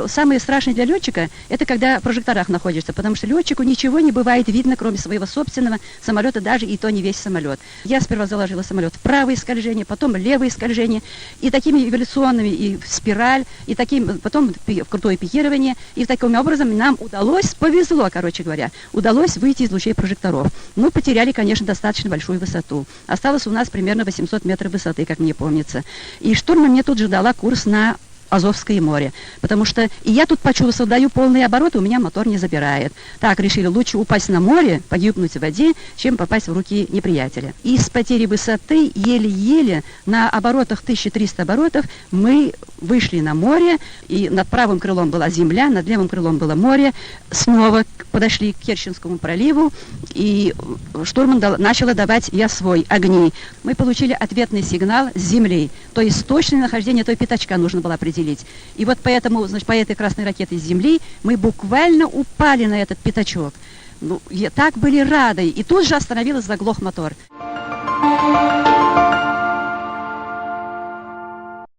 Самое страшное для летчика – это когда в прожекторах находишься, потому что летчику ничего не бывает видно, кроме своего собственного самолета, даже и то не весь самолет. Я сперва заложила самолет в правое скольжение, потом левое скольжение, и такими эволюционными, и в спираль, и таким, потом в крутое пикирование, и таким образом нам повезло, короче говоря, удалось выйти из лучей прожекторов. Ну, потеряли, конечно, достаточно большую высоту. Осталось у нас примерно 800 метров высоты, как мне помнится. И штурман мне тут же дала курс на Азовское море, потому что и я тут почувствовал, даю полные обороты, у меня мотор не забирает. Так решили, лучше упасть на море, погибнуть в воде, чем попасть в руки неприятеля. И с потерей высоты еле-еле на оборотах 1300 оборотов мы вышли на море, и над правым крылом была земля, над левым крылом было море. Снова подошли к Керченскому проливу, и штурман начала давать я свой огни. Мы получили ответный сигнал с земли, то есть точное нахождение той пятачка нужно было определить. И вот поэтому, значит, по этой красной ракете с земли мы буквально упали на этот пятачок. Ну, так были рады. И тут же остановилась, заглох мотор.